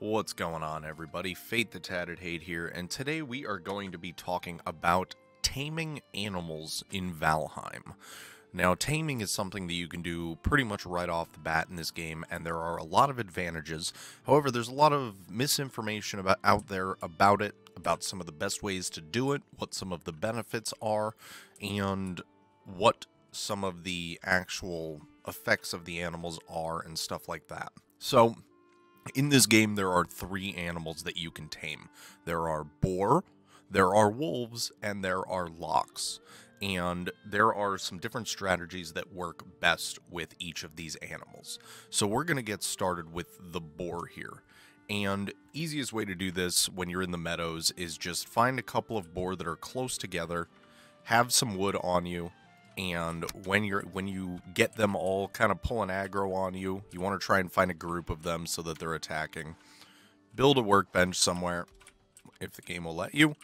What's going on, everybody? Fate the Tattered Hate here, and today we are going to be talking about taming animals in Valheim. Now, taming is something that you can do pretty much right off the bat in this game, and there are a lot of advantages. However, there's a lot of misinformation out there about it, about some of the best ways to do it, what some of the benefits are, and what some of the actual effects of the animals are, and stuff like that. So, in this game, there are 3 animals that you can tame. There are boar, there are wolves, and there are lox. And there are some different strategies that work best with each of these animals. So we're going to get started with the boar here. And easiest way to do this when you're in the meadows is just find a couple of boar that are close together, have some wood on you, and when you get them all kind of pulling aggro on you, you want to try and find a group of them so that they're attacking. Build a workbench somewhere, if the game will let you,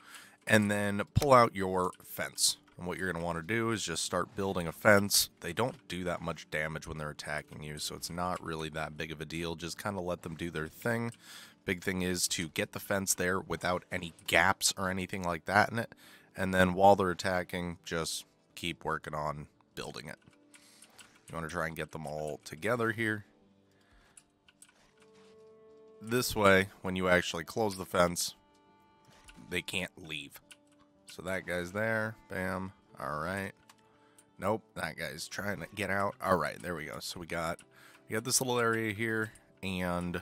and then pull out your fence. And what you're going to want to do is just start building a fence. They don't do that much damage when they're attacking you, so it's not really that big of a deal. Just kind of let them do their thing. Big thing is to get the fence there without any gaps or anything like that in it. And then while they're attacking, just keep working on building it. You want to try and get them all together here. This way, when you actually close the fence, they can't leave. So that guy's there. Bam. Alright. Nope. That guy's trying to get out. Alright, there we go. So we got this little area here, and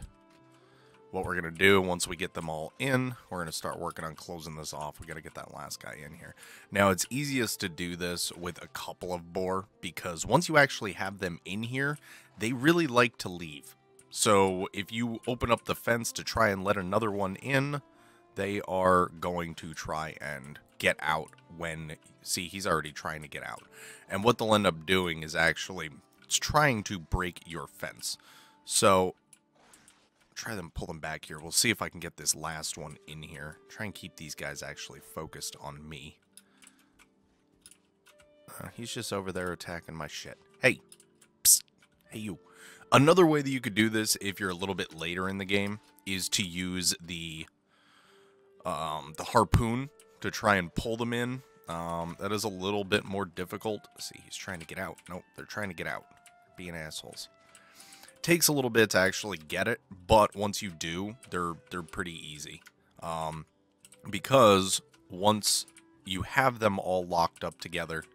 what we're going to do once we get them all in, we're going to start working on closing this off. We got to get that last guy in here. Now, it's easiest to do this with a couple of boar, because once you actually have them in here, they really like to leave. So if you open up the fence to try and let another one in, they are going to try and get out when... See, he's already trying to get out. And what they'll end up doing is actually trying to break your fence. So try them, pull them back here. We'll see if I can get this last one in here. Try and keep these guys actually focused on me. He's just over there attacking my shit. Hey! Psst! Hey, you. Another way that you could do this, if you're a little bit later in the game, is to use the harpoon to try and pull them in. That is a little bit more difficult. See, he's trying to get out. Nope, they're trying to get out. Being assholes. Takes a little bit to actually get it, but once you do, they're pretty easy. Because once you have them all locked up together,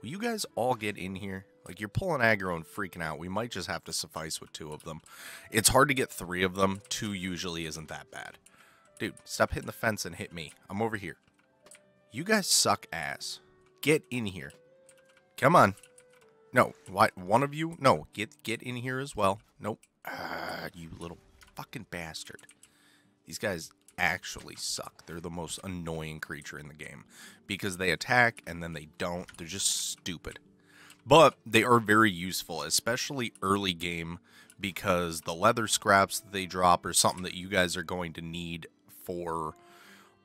will you guys all get in here? Like, you're pulling aggro and freaking out. We might just have to suffice with 2 of them. It's hard to get 3 of them. 2 usually isn't that bad. Dude, stop hitting the fence and hit me. I'm over here. You guys suck ass. Get in here. Come on. No, why? One of you? No, get in here as well. Nope. You little fucking bastard. These guys actually suck. They're the most annoying creature in the game. Because they attack and then they don't. They're just stupid. But they are very useful, especially early game, because the leather scraps that they drop are something that you guys are going to need for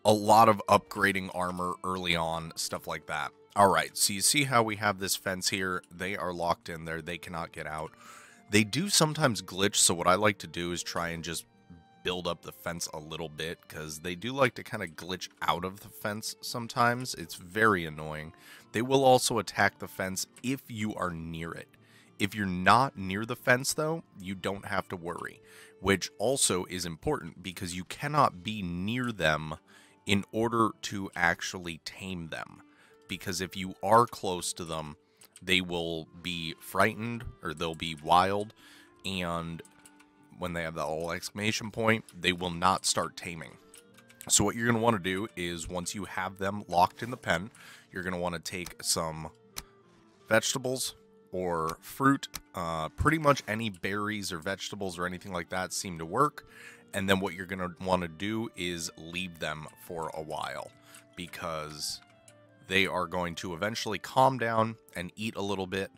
a lot of upgrading armor early on, stuff like that. Alright, so you see how we have this fence here? They are locked in there. They cannot get out. They do sometimes glitch, so what I like to do is try and just build up the fence a little bit, because they do like to kind of glitch out of the fence sometimes. It's very annoying. They will also attack the fence if you are near it. If you're not near the fence, though, you don't have to worry, which also is important because you cannot be near them in order to actually tame them. Because if you are close to them, they will be frightened, or they'll be wild, and when they have that little exclamation point, they will not start taming. So what you're going to want to do is, once you have them locked in the pen, you're going to want to take some vegetables or fruit. Pretty much any berries or vegetables or anything like that seem to work. And then what you're going to want to do is leave them for a while, because they are going to eventually calm down and eat a little bit,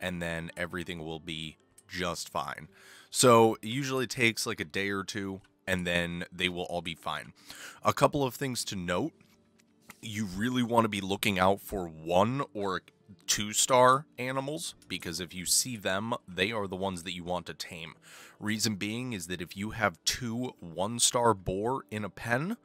and then everything will be just fine. So it usually takes like a day or 2, and then they will all be fine. A couple of things to note. You really want to be looking out for 1 or 2-star animals, because if you see them, they are the ones that you want to tame. Reason being is that if you have 2 1-star boar in a pen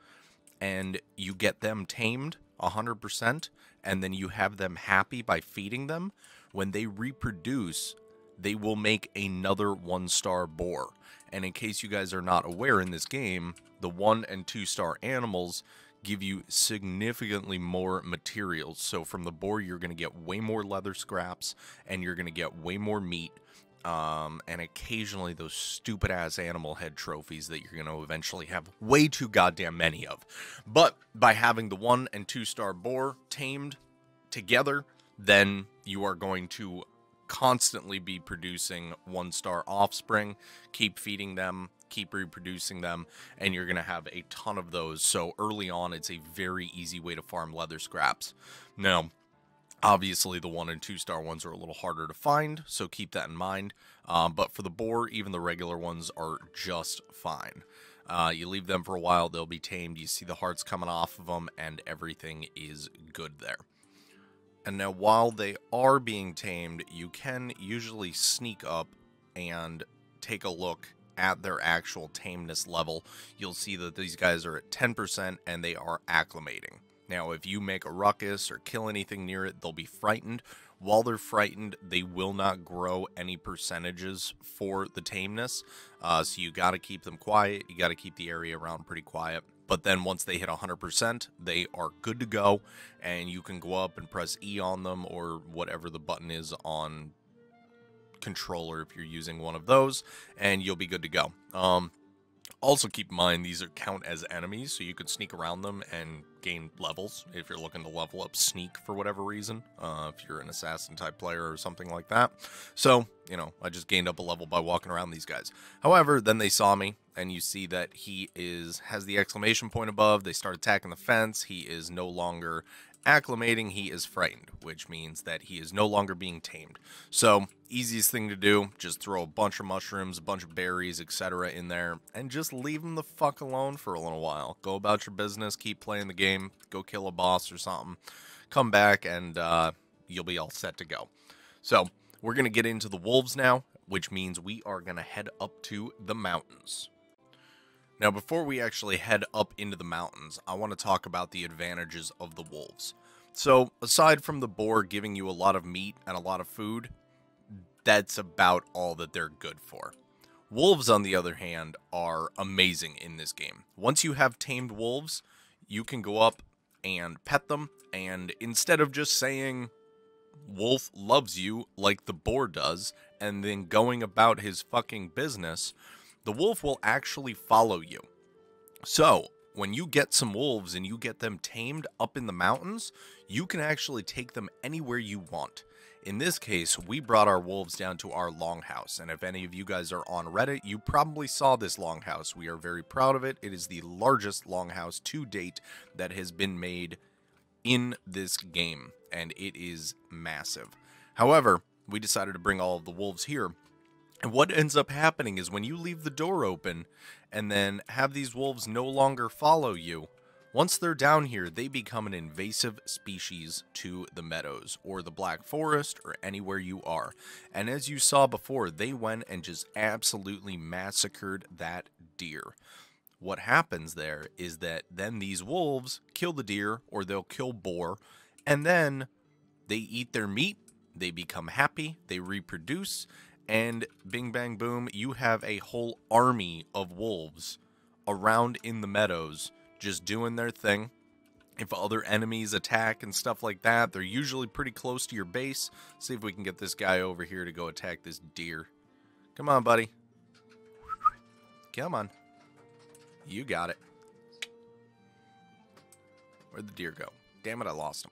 and you get them tamed 100% and then you have them happy by feeding them, when they reproduce, they will make another 1-star boar. And in case you guys are not aware, in this game, the 1 and 2-star animals give you significantly more materials. So from the boar, you're going to get way more leather scraps, and you're going to get way more meat, and occasionally those stupid ass animal head trophies that you're going to eventually have way too goddamn many of. But by having the 1 and 2-star boar tamed together, then you are going to constantly be producing 1-star offspring. Keep feeding them, keep reproducing them, and you're going to have a ton of those. So early on, it's a very easy way to farm leather scraps. Now, obviously, the 1 and 2-star ones are a little harder to find, so keep that in mind. But for the boar, even the regular ones are just fine. You leave them for a while, they'll be tamed. You see the hearts coming off of them, and everything is good there. And now, while they are being tamed, you can usually sneak up and take a look at their actual tameness level. You'll see that these guys are at 10% and they are acclimating. Now, if you make a ruckus or kill anything near it, they'll be frightened. While they're frightened, they will not grow any percentages for the tameness. So you got to keep them quiet. You got to keep the area around pretty quiet. But then once they hit 100%, they are good to go, and you can go up and press E on them, or whatever the button is on controller if you're using one of those, and you'll be good to go. Also keep in mind, these are count as enemies, so you could sneak around them and gain levels if you're looking to level up sneak for whatever reason, if you're an assassin type player or something like that. So, you know, I just gained up a level by walking around these guys. However, then they saw me, and you see that he has the exclamation point above. They start attacking the fence. He is no longer acclimating, he is frightened, which means that he is no longer being tamed. So, easiest thing to do, just throw a bunch of mushrooms, a bunch of berries, etc. in there, and just leave him the fuck alone for a little while. Go about your business, keep playing the game, go kill a boss or something, come back, and you'll be all set to go. So, we're going to get into the wolves now, which means we are going to head up to the mountains. Now, before we actually head up into the mountains, I want to talk about the advantages of the wolves. So, aside from the boar giving you a lot of meat and a lot of food, that's about all that they're good for. Wolves, on the other hand, are amazing in this game. Once you have tamed wolves, you can go up and pet them, and instead of just saying, "Wolf loves you," like the boar does, and then going about his fucking business, the wolf will actually follow you. So, when you get some wolves and you get them tamed up in the mountains, you can actually take them anywhere you want. In this case, we brought our wolves down to our longhouse, and if any of you guys are on Reddit, you probably saw this longhouse. We are very proud of it. It is the largest longhouse to date that has been made in this game, and it is massive. However, we decided to bring all of the wolves here. And what ends up happening is when you leave the door open and then have these wolves no longer follow you, once they're down here, they become an invasive species to the meadows or the Black Forest or anywhere you are. And as you saw before, they went and just absolutely massacred that deer. What happens there is that then these wolves kill the deer, or they'll kill boar, and then they eat their meat, they become happy, they reproduce, and bing bang boom, you have a whole army of wolves around in the meadows just doing their thing. If other enemies attack and stuff like that, they're usually pretty close to your base. See if we can get this guy over here to go attack this deer. Come on, buddy. Come on. You got it. Where'd the deer go? Damn it, I lost him.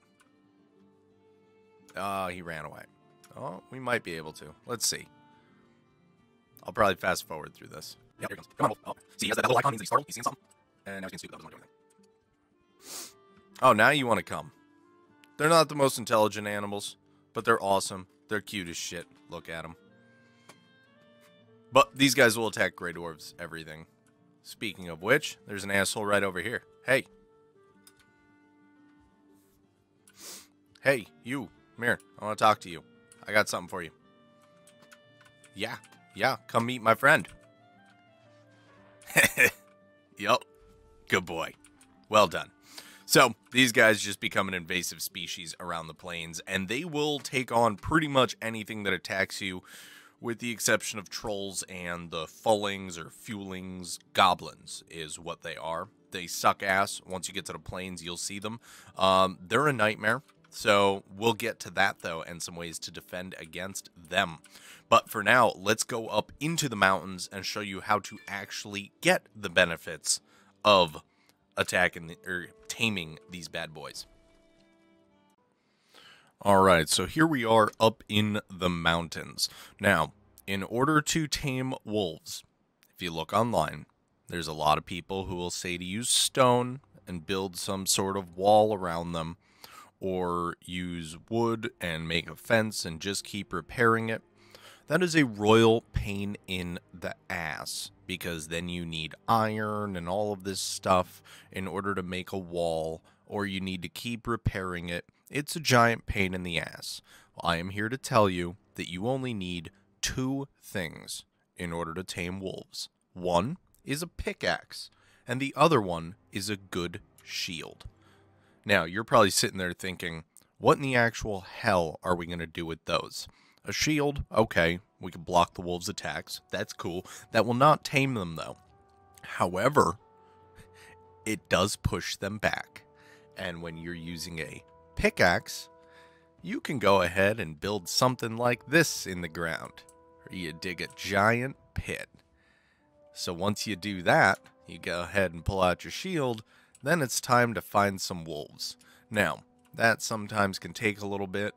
Oh, he ran away. Oh, we might be able to. Let's see. I'll probably fast forward through this. Yeah, here he comes. Come on, Wolf. Oh. See, he has that little icon, means he's startled, he's seen something. And now he's getting stupid, doesn't want to do anything. Oh, now you want to come. They're not the most intelligent animals, but they're awesome. They're cute as shit. Look at them. But these guys will attack Grey Dwarves, everything. Speaking of which, there's an asshole right over here. Hey. Hey, you. Come here. I want to talk to you. I got something for you. Yeah, come meet my friend. Yup. Good boy. Well done. So, these guys just become an invasive species around the plains, and they will take on pretty much anything that attacks you, with the exception of trolls and the fullings or fuelings. Goblins is what they are. They suck ass. Once you get to the plains, you'll see them. They're a nightmare, so we'll get to that, though, and some ways to defend against them. But for now, let's go up into the mountains and show you how to actually get the benefits of attacking or taming these bad boys. Alright, so here we are up in the mountains. Now, in order to tame wolves, if you look online, there's a lot of people who will say to use stone and build some sort of wall around them, or use wood and make a fence and just keep repairing it. That is a royal pain in the ass, because then you need iron and all of this stuff in order to make a wall, or you need to keep repairing it. It's a giant pain in the ass. Well, I am here to tell you that you only need 2 things in order to tame wolves. One is a pickaxe, and the other one is a good shield. Now, you're probably sitting there thinking, what in the actual hell are we going to do with those? A shield, okay, we can block the wolves' attacks. That's cool. That will not tame them, though. However, it does push them back. And when you're using a pickaxe, you can go ahead and build something like this in the ground, or you dig a giant pit. So once you do that, you go ahead and pull out your shield, then it's time to find some wolves. Now, that sometimes can take a little bit.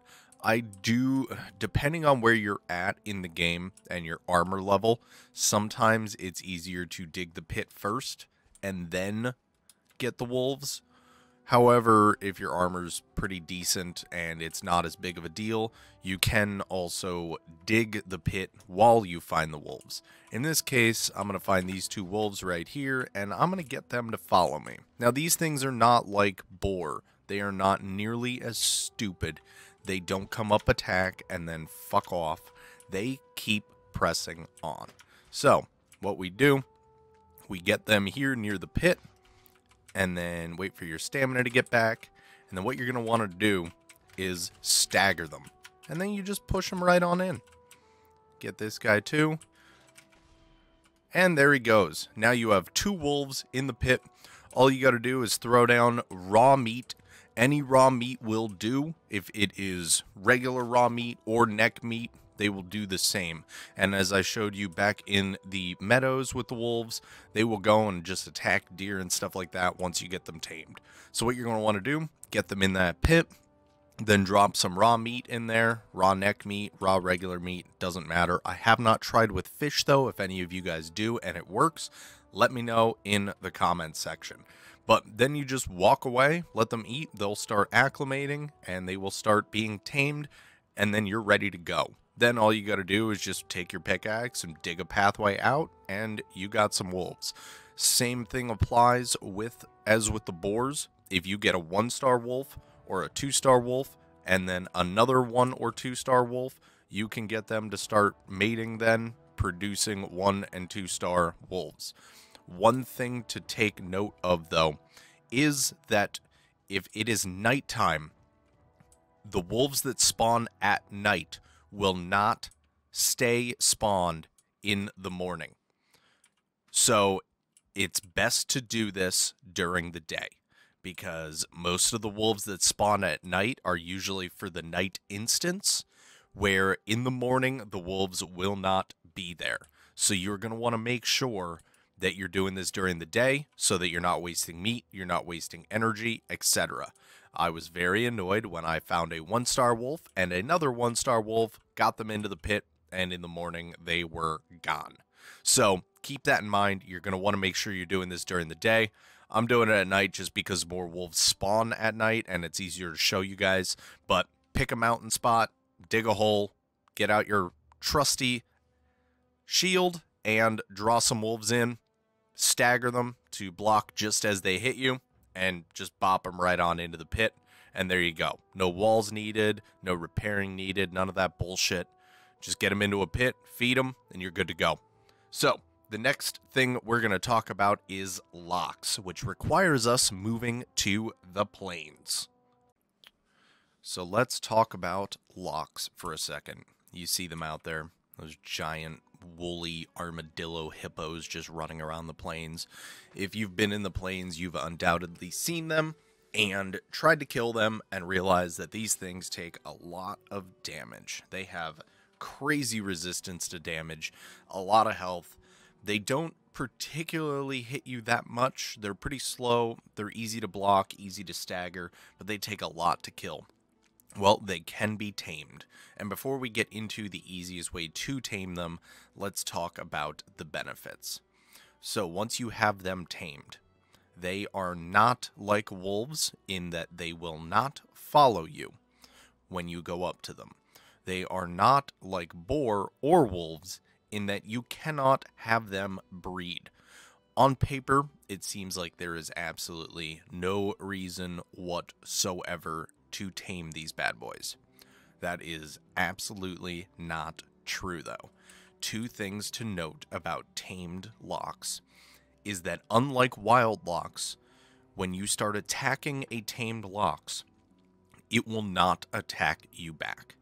Depending on where you're at in the game and your armor level, sometimes it's easier to dig the pit first and then get the wolves. However, if your armor's pretty decent and it's not as big of a deal, you can also dig the pit while you find the wolves. In this case, I'm going to find these 2 wolves right here, and I'm going to get them to follow me. Now, these things are not like Boar. They are not nearly as stupid. They don't come up, attack, and then fuck off. They keep pressing on. So, what we do, we get them here near the pit, and then wait for your stamina to get back. And then what you're going to want to do is stagger them. And then you just push them right on in. Get this guy too. And there he goes. Now you have 2 wolves in the pit. All you got to do is throw down raw meat. Any raw meat will do. If it is regular raw meat or neck meat, they will do the same. And as I showed you back in the meadows with the wolves, they will go and just attack deer and stuff like that once you get them tamed. So what you're going to want to do, get them in that pit, then drop some raw meat in there, raw neck meat, raw regular meat, doesn't matter. I have not tried with fish though. If any of you guys do and it works, let me know in the comments section. But then you just walk away, let them eat, they'll start acclimating, and they will start being tamed, and then you're ready to go. Then all you got to do is just take your pickaxe and dig a pathway out, and you got some wolves. Same thing applies as with the boars. If you get a 1-star wolf or a 2-star wolf, and then another 1 or 2-star wolf, you can get them to start mating then, producing 1 and 2-star wolves. One thing to take note of, though, is that if it is nighttime, the wolves that spawn at night will not stay spawned in the morning. So it's best to do this during the day, because most of the wolves that spawn at night are usually for the night instance, where in the morning the wolves will not be there. So you're going to want to make sure that you're doing this during the day so that you're not wasting meat, you're not wasting energy, etc. I was very annoyed when I found a 1-star wolf and another 1-star wolf, got them into the pit, and in the morning they were gone. So keep that in mind. You're going to want to make sure you're doing this during the day. I'm doing it at night just because more wolves spawn at night and it's easier to show you guys. But pick a mountain spot, dig a hole, get out your trusty shield, and draw some wolves in. Stagger them to block just as they hit you, and just bop them right on into the pit, And there you go. No walls needed, no repairing needed, none of that bullshit. Just get them into a pit, feed them, and you're good to go. So, the next thing we're going to talk about is locks, which requires us moving to the plains. So let's talk about locks for a second. You see them out there, those giant woolly armadillo hippos just running around the plains. If you've been in the plains, you've undoubtedly seen them and tried to kill them and realized that these things take a lot of damage. They have crazy resistance to damage, a lot of health. They don't particularly hit you that much. They're pretty slow, they're easy to block, easy to stagger, but they take a lot to kill. Well, they can be tamed. And before we get into the easiest way to tame them, let's talk about the benefits. So once you have them tamed, they are not like wolves in that they will not follow you when you go up to them. They are not like boar or wolves in that you cannot have them breed. On paper, it seems like there is absolutely no reason whatsoever to tame these bad boys. That is absolutely not true, though. Two things to note about tamed locks is that unlike wild locks, when you start attacking a tamed locks, it will not attack you back.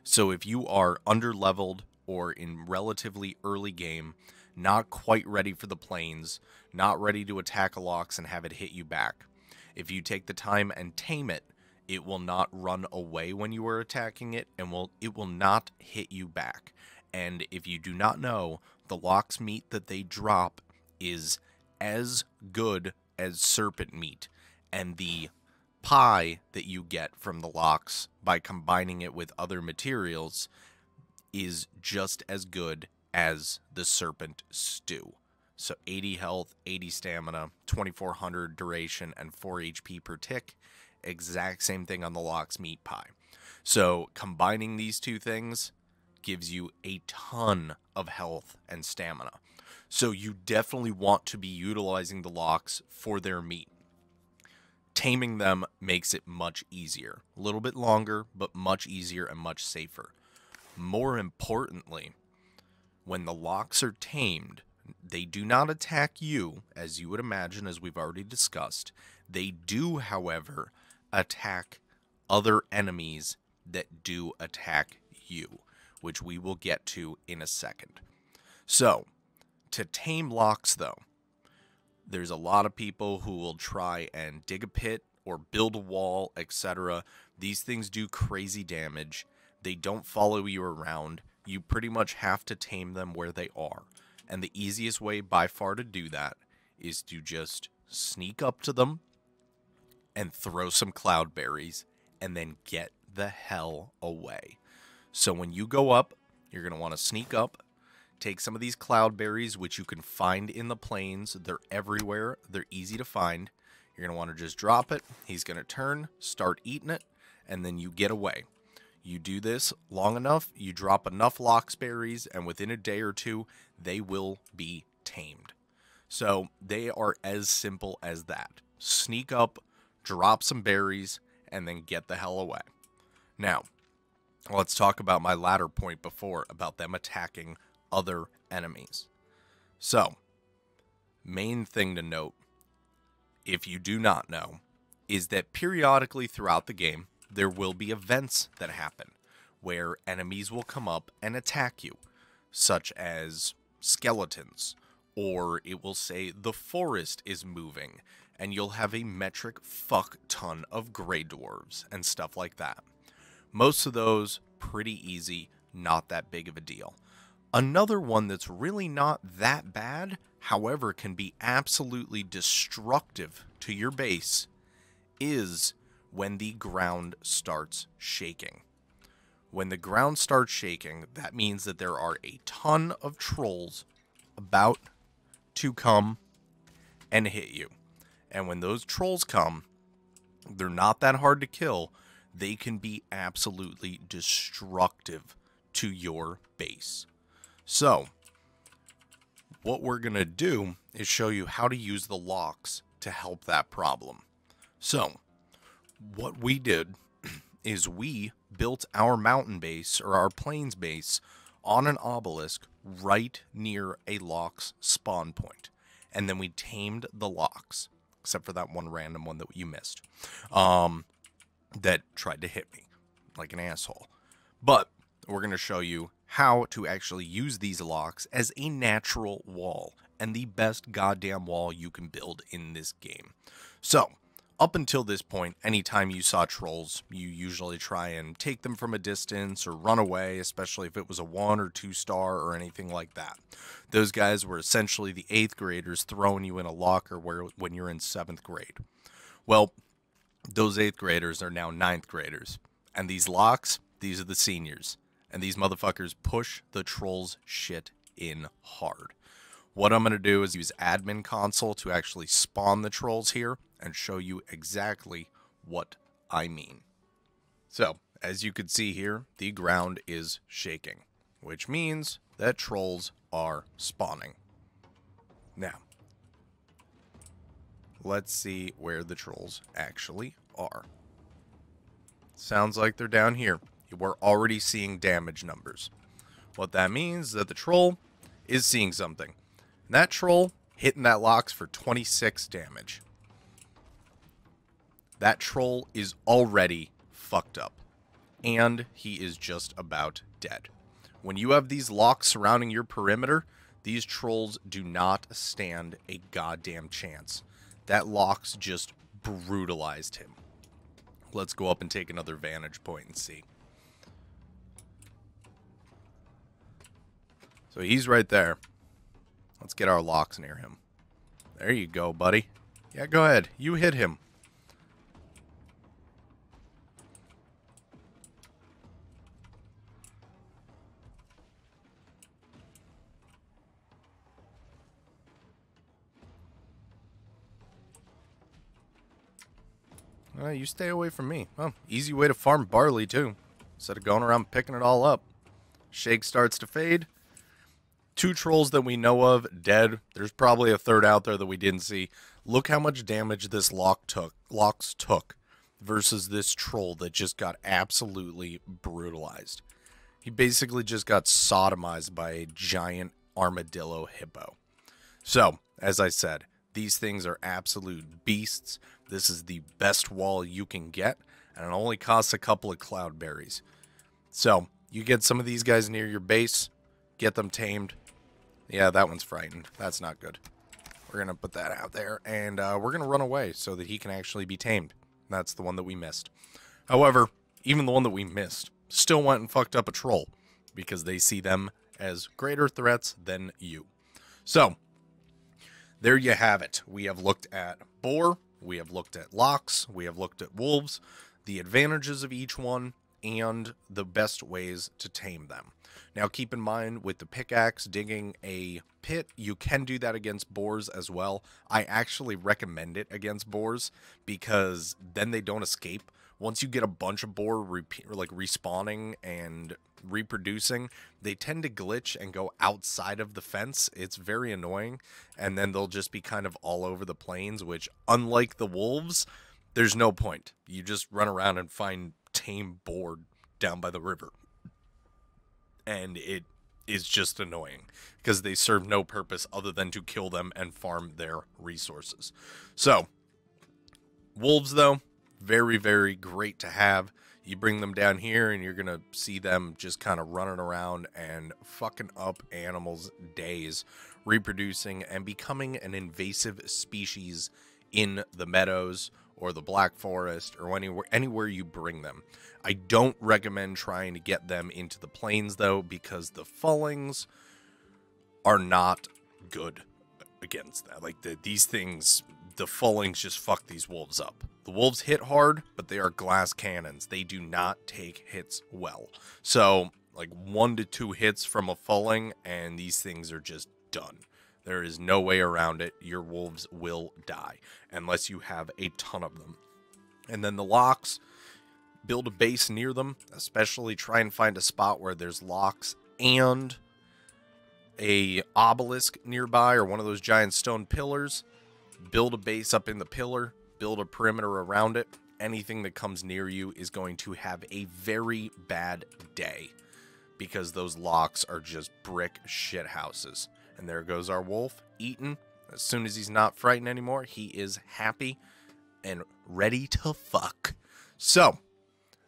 So if you are underleveled or in relatively early game, not quite ready for the plains, not ready to attack a locks and have it hit you back, if you take the time and tame it, it will not run away when you are attacking it, and it will not hit you back. And if you do not know, the lox meat that they drop is as good as serpent meat, and the pie that you get from the lox by combining it with other materials is just as good as the serpent stew. So 80 health, 80 stamina, 2400 duration, and 4 HP per tick. Exact same thing on the lox meat pie. So combining these two things gives you a ton of health and stamina. So you definitely want to be utilizing the lox for their meat. Taming them makes it much easier. A little bit longer, but much easier and much safer. More importantly, when the lox are tamed, they do not attack you, as you would imagine, as we've already discussed. They do, however, attack other enemies that do attack you, which we will get to in a second. So, to tame lox, though, there's a lot of people who will try and dig a pit or build a wall, etc. These things do crazy damage. They don't follow you around. You pretty much have to tame them where they are. And the easiest way by far to do that is to just sneak up to them and throw some cloudberries and then get the hell away. So when you go up, you're going to want to sneak up, take some of these cloudberries, which you can find in the plains. They're everywhere. They're easy to find. You're going to want to just drop it. He's going to turn, start eating it, and then you get away. You do this long enough, you drop enough lox berries, and within a day or two, they will be tamed. So they are as simple as that. Sneak up, drop some berries, and then get the hell away. Now, let's talk about my latter point before about them attacking other enemies. So, main thing to note, if you do not know, is that periodically throughout the game, there will be events that happen where enemies will come up and attack you, such as skeletons, or it will say the forest is moving, and you'll have a metric fuck ton of gray dwarves and stuff like that. Most of those pretty easy, not that big of a deal. Another one that's really not that bad, however, can be absolutely destructive to your base, is when the ground starts shaking. When the ground starts shaking, that means that there are a ton of trolls about to come and hit you. And when those trolls come, they're not that hard to kill. They can be absolutely destructive to your base. So, what we're going to do is show you how to use the lox to help that problem. So, what we did is we built our mountain base or our plains base on an obelisk right near a lock's spawn point. And then we tamed the locks, except for that one random one that you missed, that tried to hit me like an asshole. But we're going to show you how to actually use these locks as a natural wall and the best goddamn wall you can build in this game. So, up until this point, anytime you saw trolls, you usually try and take them from a distance or run away, especially if it was a 1 or 2 star or anything like that. Those guys were essentially the 8th graders throwing you in a locker when you're in 7th grade. Well, those 8th graders are now 9th graders. And these locks, these are the seniors. And these motherfuckers push the trolls shit in hard. What I'm going to do is use admin console to actually spawn the trolls here and show you exactly what I mean. So, as you can see here, the ground is shaking, which means that trolls are spawning. Now, let's see where the trolls actually are. Sounds like they're down here. We're already seeing damage numbers. What that means is that the troll is seeing something. And that troll hitting that locks for 26 damage. That troll is already fucked up. And he is just about dead. When you have these locks surrounding your perimeter, these trolls do not stand a goddamn chance. That locks just brutalized him. Let's go up and take another vantage point and see. So he's right there. Let's get our locks near him. There you go, buddy. Yeah, go ahead. You hit him. You stay away from me. Well, easy way to farm barley, too. Instead of going around picking it all up. Shake starts to fade. 2 trolls that we know of dead. There's probably a 3rd out there that we didn't see. Look how much damage this locks took versus this troll that just got absolutely brutalized. He basically just got sodomized by a giant armadillo hippo. So, as I said, these things are absolute beasts. This is the best wall you can get, and it only costs a couple of cloudberries. So, you get some of these guys near your base, get them tamed. Yeah, that one's frightened. That's not good. We're going to put that out there, and we're going to run away so that he can actually be tamed. That's the one that we missed. However, even the one that we missed still went and fucked up a troll because they see them as greater threats than you. So, there you have it. We have looked at Boar, we have looked at locks, we have looked at wolves, the advantages of each one, and the best ways to tame them. Now keep in mind with the pickaxe digging a pit, you can do that against boars as well. I actually recommend it against boars because then they don't escape. Once you get a bunch of boar respawning and reproducing, they tend to glitch and go outside of the fence. It's very annoying, and then they'll just be kind of all over the plains, which unlike the wolves, there's no point. You just run around and find tame boar down by the river. And it is just annoying because they serve no purpose other than to kill them and farm their resources. So, wolves though, very, very great to have. You bring them down here and you're going to see them just kind of running around and fucking up animals' days, reproducing and becoming an invasive species in the meadows or the Black Forest or anywhere you bring them. I don't recommend trying to get them into the plains though, because the fallings are not good against that. Like these things, the fallings just fuck these wolves up. The wolves hit hard, but they are glass cannons. They do not take hits well. So like 1 to 2 hits from a falling and these things are just done. There is no way around it. Your wolves will die unless you have a ton of them. And then the locks, build a base near them, especially try and find a spot where there's locks and a obelisk nearby or one of those giant stone pillars. Build a base up in the pillar, build a perimeter around it, anything that comes near you is going to have a very bad day, because those locks are just brick shit houses. And there goes our wolf, eaten. As soon as he's not frightened anymore, he is happy and ready to fuck. So,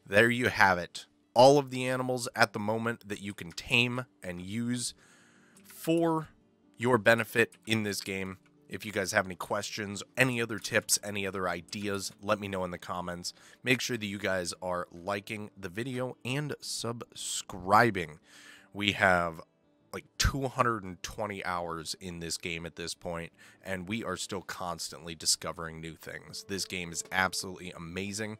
there you have it. All of the animals at the moment that you can tame and use for your benefit in this game. If you guys have any questions, any other tips, any other ideas, let me know in the comments. Make sure that you guys are liking the video and subscribing. We have like 220 hours in this game at this point, and we are still constantly discovering new things. This game is absolutely amazing.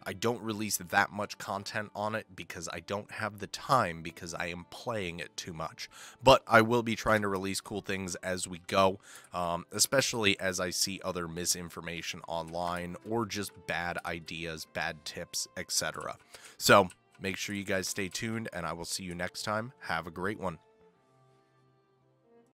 I don't release that much content on it because I don't have the time, because I am playing it too much. But I will be trying to release cool things as we go, especially as I see other misinformation online or just bad ideas, bad tips, etc. So make sure you guys stay tuned, and I will see you next time. Have a great one.